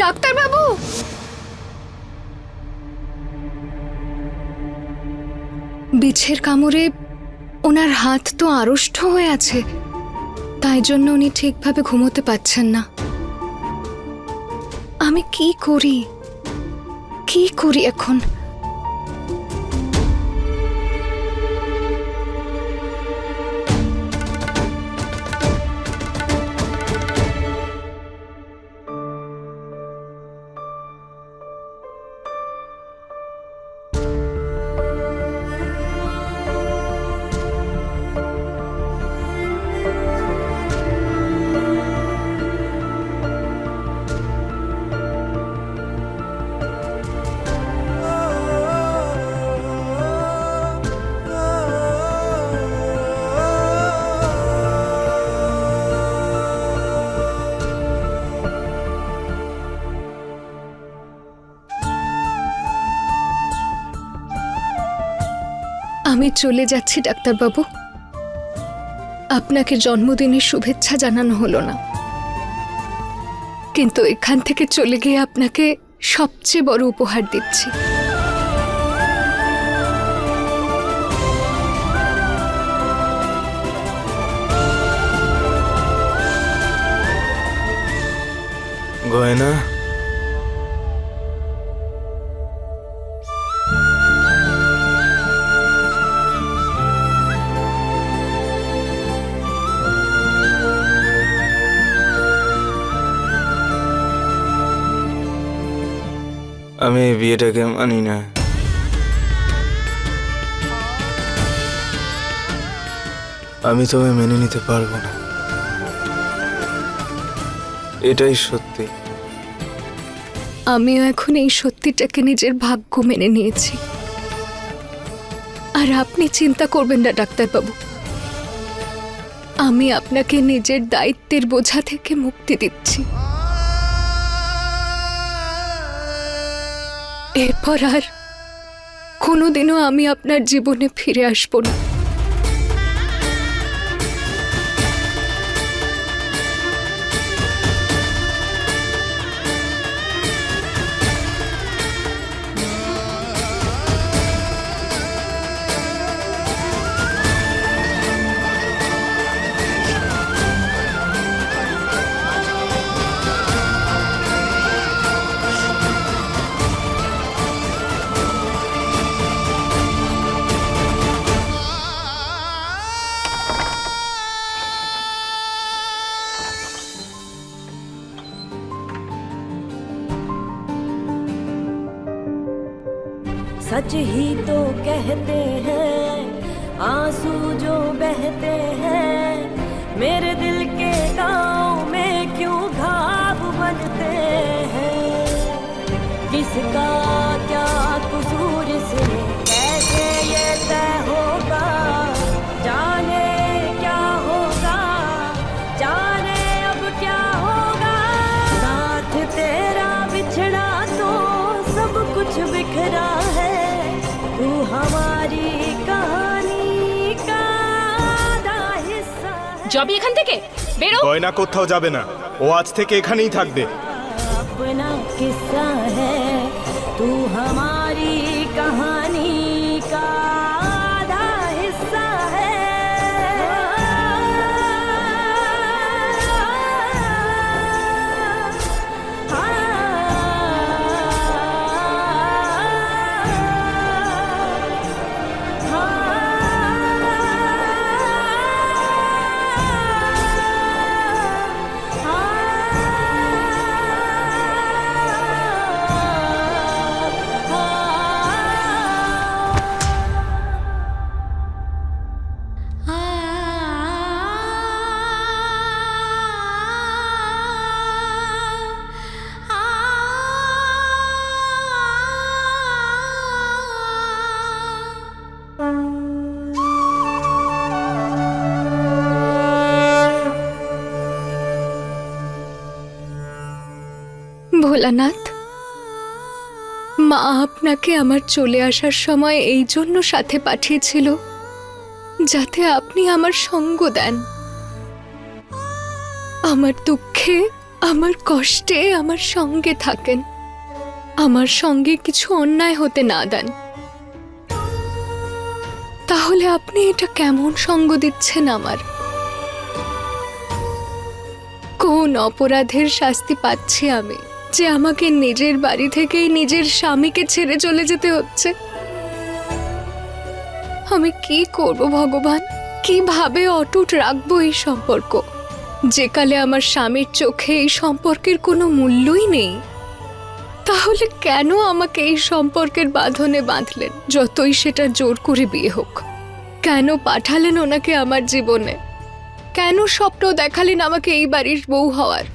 Doctor বাবু, বিছের কামড়ে ওনার হাত তো আড়ষ্ট হয়ে আছে, তাই জন্য উনি ঠিকভাবে ঘুমোতে পারছেন না। আমি কি করি এখন? আমি চলে যাচ্ছি ডাক্তারবাবু। আপনাকে জন্মদিনের শুভেচ্ছা জানানো হলো না, কিন্তু এখান থেকে চলে গিয়ে আপনাকে সবচেয়ে বড় উপহার দিচ্ছি। গয়না, আমি এই বিয়েটাকে মানি না। আমি তোমায় মেনে নিতে পারবো না, এটাই সত্যি। আমিও এখন এই সত্যিটাকে নিজের ভাগ্য মেনে নিয়েছি। আর আপনি চিন্তা করবেন না ডাক্তারবাবু, আমি আপনাকে নিজের দায়িত্বের বোঝা থেকে মুক্তি দিচ্ছি। এরপর আর কোনোদিনও আমি আপনার জীবনে ফিরে আসবো না। सच ही तो कहते हैं आंसू जो बहते हैं, मेरे दिल के गाँव में क्यों घाव बनते हैं। किसका क्या कसूर इसमें कैसे ये तय होगा, जाने क्या होगा, जाने अब क्या होगा। साथ तेरा बिछड़ा तो सब कुछ बिखरा है, तू हमारी कहानी का आधा हिस्सा है। যাবি এখান থেকে, বেরো। গয়না কোথাও যাবে না, ও আজ থেকে এখানেই থাকবে। अपना किस्सा है, तू हमारी कहानी का आधा हिस्सा है। ভোলানাথ, মা আপনাকে আমার চলে আসার সময় এই জন্য সাথে পাঠিয়েছিল যাতে আপনি আমার সঙ্গ দেন, আমার দুঃখে আমার কষ্টে আমার সঙ্গে থাকেন, আমার সঙ্গে কিছু অন্যায় হতে না দেন। তাহলে আপনি এটা কেমন সঙ্গ দিচ্ছেন আমার? কোন অপরাধের শাস্তি পাচ্ছি আমি যে আমাকে নিজের বাড়ি থেকেই নিজের স্বামীকে ছেড়ে চলে যেতে হচ্ছে? আমি কি করব ভগবান? কিভাবে অটুট রাখবো এই সম্পর্ক, যে কালে আমার স্বামীর চোখে এই সম্পর্কের কোনো মূল্যই নেই? তাহলে কেন আমাকে এই সম্পর্কের বাঁধনে বাঁধলেন? যতই সেটা জোর করে বিয়ে হোক, কেন পাঠালেন ওনাকে আমার জীবনে? কেন স্বপ্ন দেখালেন আমাকে এই বাড়ির বউ হওয়ার?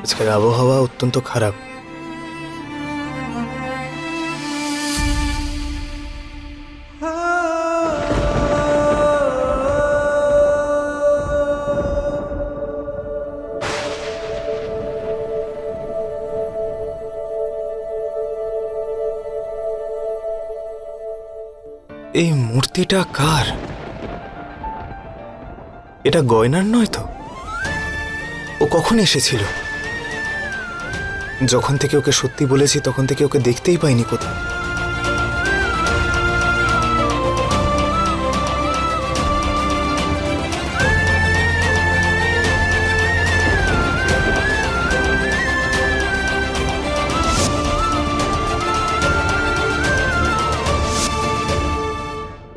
আজকের আবহাওয়া অত্যন্ত খারাপ। এই মূর্তিটা কার? এটা গয়নার নয় তো? ও কখন এসেছিল? যখন থেকে ওকে সত্যি বলেছি তখন থেকে ওকে দেখতেই পাইনি কোথাও।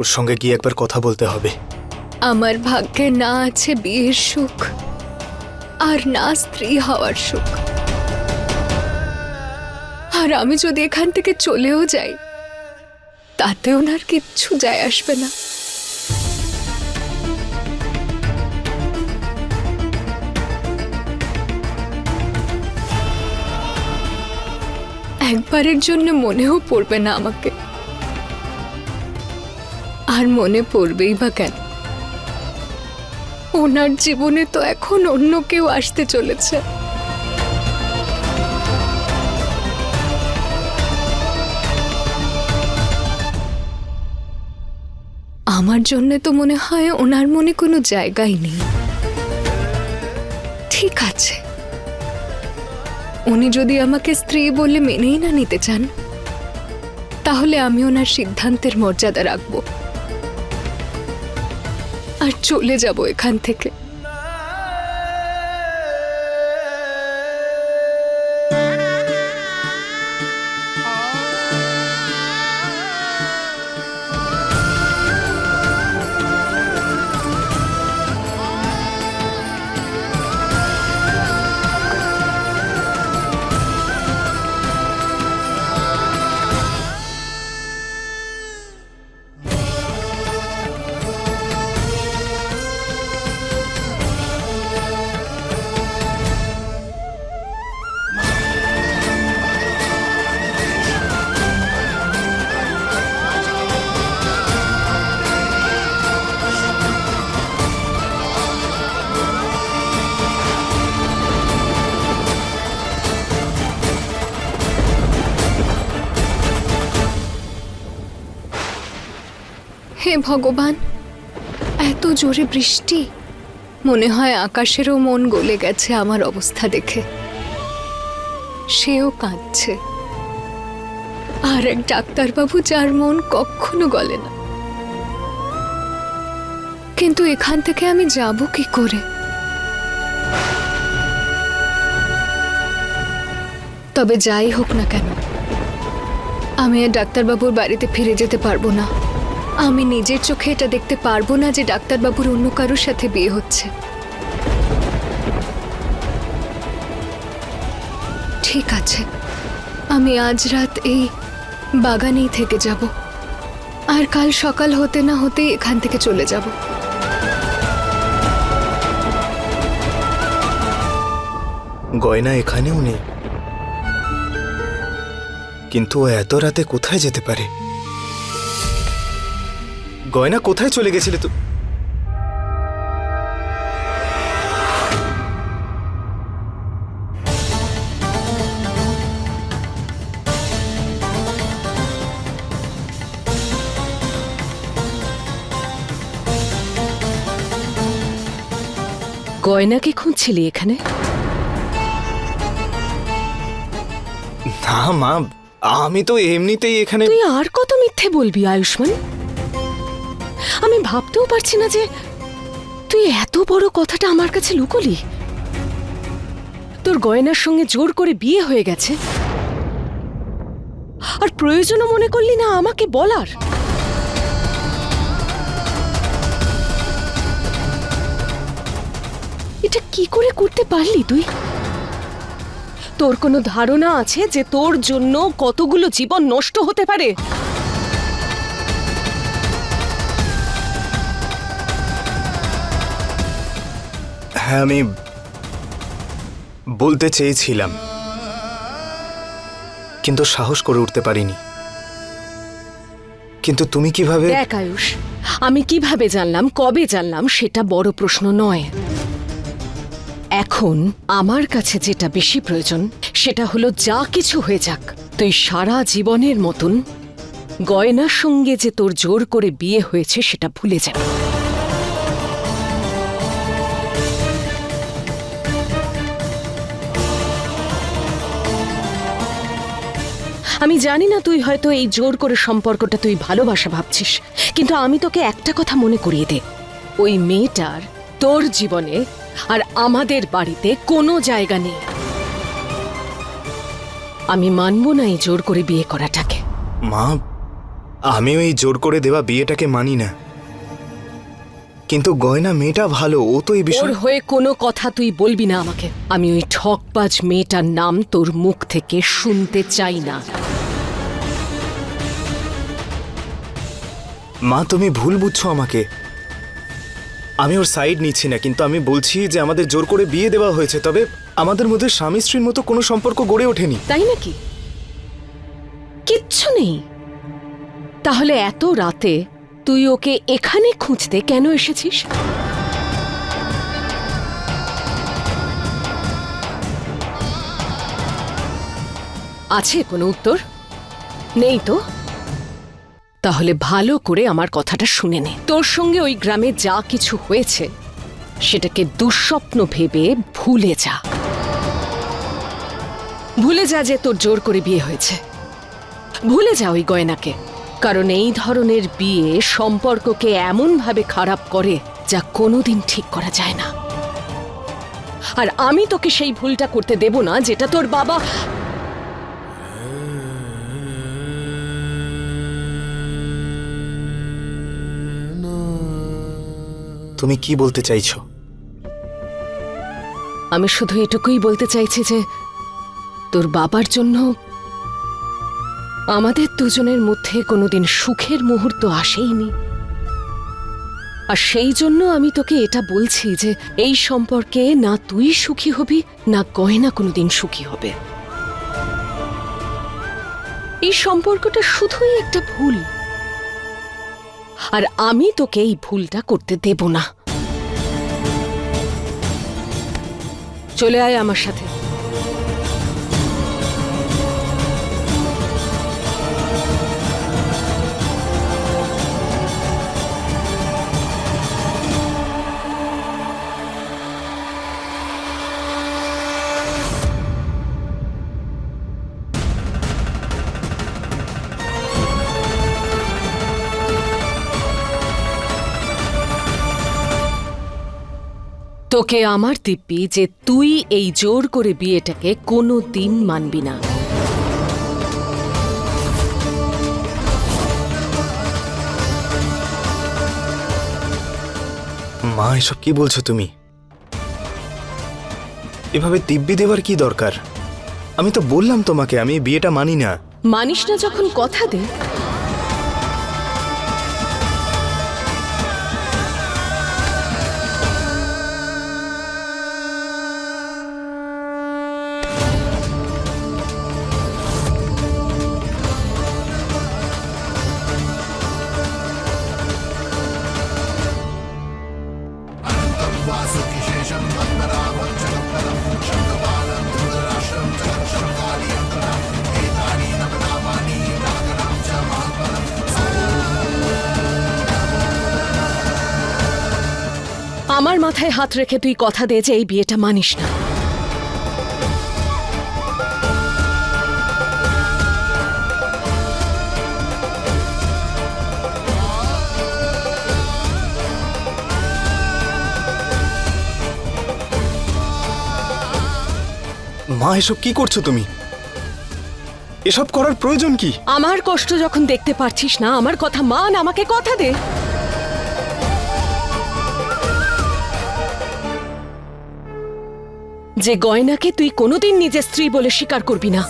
ওর সঙ্গে গিয়ে একবার কথা বলতে হবে। আমার ভাগ্যে না আছে বিয়ের সুখ, আর না স্ত্রী হওয়ার সুখ। আর আমি যদি এখান থেকে চলেও যাই, তাতে ওনার কিচ্ছু যায় আসবে না। একবারের জন্য মনেও পড়বে না আমাকে। আর মনে পড়বেই বা কেন? ওনার জীবনে তো এখন অন্য কেউ আসতে চলেছে। আমার জন্য তো মনে হয় ওনার মনে কোনো জায়গাই নেই। ঠিক আছে, উনি যদি আমাকে স্ত্রী বলে মেনেই না নিতে চান, তাহলে আমি ওনার সিদ্ধান্তের মর্যাদা রাখব আর চলে যাব এখান থেকে। হে ভগবান, এত জোরে বৃষ্টি! মনে হয় আকাশেরও মন গলে গেছে আমার অবস্থা দেখে। সেও কাঁদছে। আর এক ডাক্তারবাবু যার মন কখনো গলে না। কিন্তু এখান থেকে আমি যাব কি করে? তবে যাই হোক না কেন, আমি আর ডাক্তারবাবুর বাড়িতে ফিরে যেতে পারবো না। আমি নিজের চোখে এটা দেখতে পারবো না যে ডাক্তারবাবুর অন্য কারোর সাথে বিয়ে হচ্ছে। ঠিক আছে, আমি আজ রাত এই বাগানেই থেকে যাব, আর কাল সকাল হতে না হতেই এখান থেকে চলে যাব। গয়না এখানেও নেই, কিন্তু ও এত রাতে কোথায় যেতে পারে? গয়না কোথায় চলে গেছিলে তো? গয়নাকে খুঁজছিলি এখানে? না মা, আমি তো এমনিতেই এখানে। তুই আর কত মিথ্যে বলবি আয়ুষ্মান? আমি ভাবতেও পারছি না যে তুই এত বড় কথাটা আমার কাছে লুকোলি। তোর গয়নার সঙ্গে জোর করে বিয়ে হয়ে গেছে, আর প্রয়োজনও মনে করলি না আমাকে বলার। এটা কি করে করতে পারলি তুই? তোর কোনো ধারণা আছে যে তোর জন্য কতগুলো জীবন নষ্ট হতে পারে? হ্যাঁ, আমি বলতে চেয়েছিলাম, কিন্তু সাহস করে উঠতে পারিনি। কিন্তু তুমি কিভাবে? দেখ আয়ুষ, আমি কিভাবে জানলাম, কবে জানলাম সেটা বড় প্রশ্ন নয়। এখন আমার কাছে যেটা বেশি প্রয়োজন সেটা হলো যা কিছু হয়ে যাক, তুই সারা জীবনের মতন গয়নার সঙ্গে যে তোর জোর করে বিয়ে হয়েছে সেটা ভুলে যাবি। আমি জানি না, তুই হয়তো এই জোর করে সম্পর্কটা তুই ভালোবাসা ভাবছিস, কিন্তু আমি তোকে একটা কথা মনে করিয়ে দে, ওই মেয়েটার তোর জীবনে আর আমাদের বাড়িতে কোনো জায়গা নেই। আমি মানব না এই জোর করে বিয়ে করাটাকে। মা, আমিও এই জোর করে দেওয়া বিয়েটাকে মানি না, কিন্তু গয়না মেয়েটা ভালো, ও তো এই ওর বিষয়ে। হয়ে কোনো কথা তুই বলবি না আমাকে। আমি ওই ঠকবাজ মেয়েটার নাম তোর মুখ থেকে শুনতে চাই না। মা, তুমি ভুল বুঝছো আমাকে। আমি ওর সাইড নিচ্ছি না, কিন্তু আমি বলছি যে আমাদের জোর করে বিয়ে দেওয়া হয়েছে, তবে আমাদের মধ্যে স্বামী স্ত্রীর মতো কোনো সম্পর্ক গড়ে ওঠেনি। তাই নাকি? কিচ্ছু নেই? তাহলে এত রাতে তুই ওকে এখানে খুঁজতে কেন এসেছিস? আছে কোনো উত্তর? নেই তো? তাহলে ভালো করে আমার কথাটা শুনে নে। তোর সঙ্গে ওই গ্রামে যা কিছু হয়েছে সেটাকে দুঃস্বপ্ন ভেবে ভুলে যা। ভুলে যা যে তোর জোর করে বিয়ে হয়েছে। ভুলে যা ওই গয়নাকে, কারণ এই ধরনের বিয়ে সম্পর্ককে এমনভাবে খারাপ করে যা কোনোদিন ঠিক করা যায় না। আর আমি তোকে সেই ভুলটা করতে দেব না যেটা তোর বাবা। তুমি কি বলতে চাইছো? আমি শুধু এটুকুই বলতে চাইছি যে তোর বাবার জন্য আমাদের দুজনের মধ্যে কোনোদিন সুখের মুহূর্ত আসেইনি। আর সেই জন্য আমি তোকে এটা বলছি যে এই সম্পর্কে না তুই সুখী হবি, না গয়না কোনোদিন সুখী হবে। এই সম্পর্কটা শুধুই একটা ভুল, আর আমি তোকে এই ভুলটা করতে দেব না। চলে আয় আমার সাথে। তোকে আমার দিব্যি যে তুই এই জোর করে বিয়েটাকে কোনো দিন মানবি না। মা, এসব কি বলছো তুমি? এভাবে দিব্যি দেওয়ার কি দরকার? আমি তো বললাম তোমাকে আমি এই বিয়েটা মানি না। মানিস না যখন কথা দে। আমার মাথায় হাত রেখে তুই কথা দে যে এই বিয়েটা মানিস না। মা এসব কি করছো তুমি? এসব করার প্রয়োজন কি? আমার কষ্ট যখন দেখতে পারছিস না, আমার কথা মান, আমাকে কথা দে। যে গয়নাকে তুই কোনোদিন নিজের স্ত্রী বলে স্বীকার করবি না,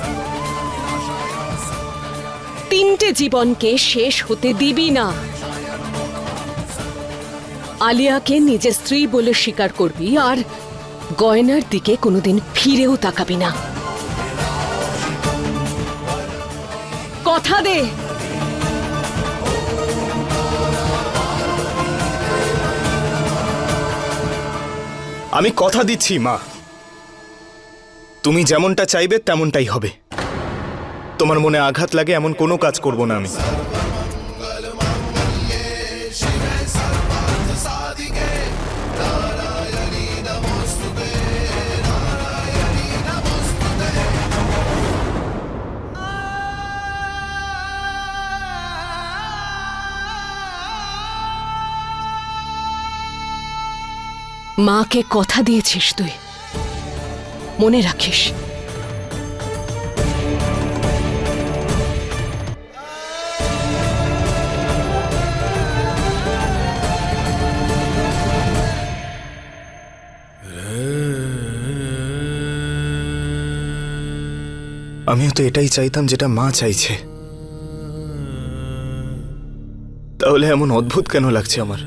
3টে জীবনকে শেষ হতে দিবি না। আলিয়াকে নিজের স্ত্রী বলে স্বীকার করবি আর গয়নার দিকে কোনোদিন ফিরেও তাকাবি না। কথা দে। আমি কথা দিচ্ছি মা, তুমি যেমনটা চাইবে তেমনটাই হবে। তোমার মনে আঘাত লাগে এমন কোনো কাজ করব না আমি। মাকে কথা দিয়েছিস তুই, মনে রাখিস। আমিও তো এটাই চাইতাম যেটা মা চাইছে, তাহলে এমন অদ্ভুত কেন লাগছে আমার?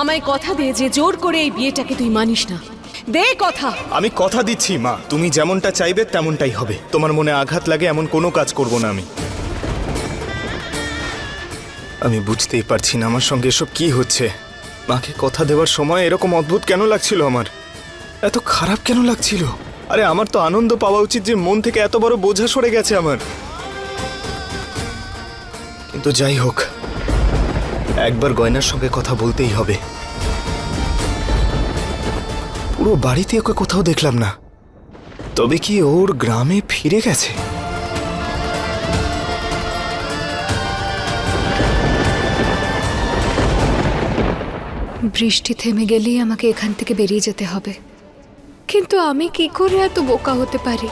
আমায় কথা দে যে জোর করে এই বিয়েটাকে তুই মানিস না। দে কথা। আমি কথা দিচ্ছি মা, তুমি যেমনটা চাইবে তেমনটাই হবে। তোমার মনে আঘাত লাগে এমন কোনো কাজ করব না আমি। আমি বুঝতেই পারছি না আমার সঙ্গে এসব কি হচ্ছে। মাকে কথা দেওয়ার সময় এরকম অদ্ভুত কেন লাগছিল আমার? এত খারাপ কেন লাগছিল? আরে আমার তো আনন্দ পাওয়া উচিত যে মন থেকে এত বড় বোঝা সরে গেছে আমার। কিন্তু যাই হোক, একবার গয়নার সঙ্গে কথা বলতেই হবে। পুরো বাড়িতে ওকে কোথাও দেখলাম না। তবে কি ওর গ্রামে ফিরে গেছে? বৃষ্টি থেমে গেলেই আমাকে এখান থেকে বেরিয়ে যেতে হবে। কিন্তু আমি কি করে এত বোকা হতে পারি?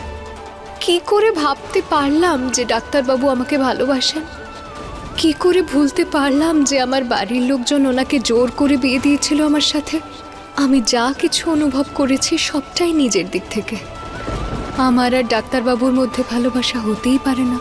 কি করে ভাবতে পারলাম যে ডাক্তারবাবু আমাকে ভালোবাসেন? কি করে ভুলতে পারলাম যে আমার বাড়ির লোকজন ওনাকে জোর করে বিয়ে দিয়েছিল আমার সাথে? আমি যা কিছু অনুভব করেছি সবটাই নিজের দিক থেকে। আমার আর ডাক্তারবাবুর মধ্যে ভালোবাসা হতেই পারে না।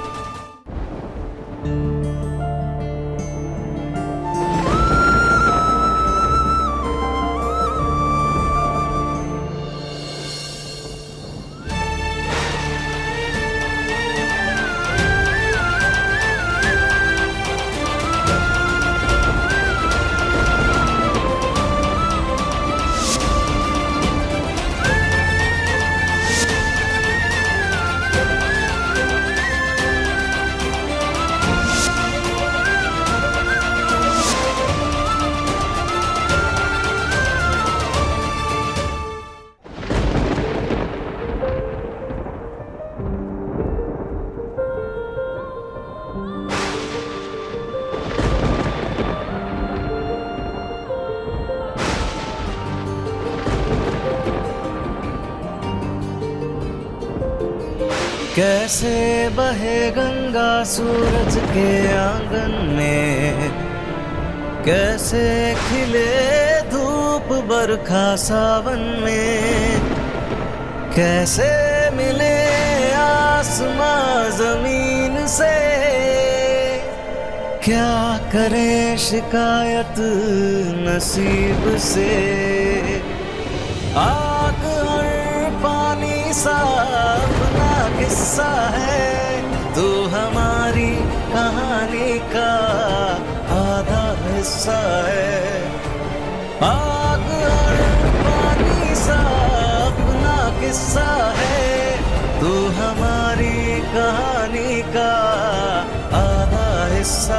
कैसे बहे गंगा सूरज के आंगन में, कैसे खिले धूप बरखा सावन में, कैसे मिले आसमां जमीन से, क्या करें शिकायत नसीब से। आग और पानी सा अपना किस्सा है, तू हमारी कहानी का आधा हिस्सा है। आग और पानी सा अपना किस्सा है, तू हमारी कहानी का आधा हिस्सा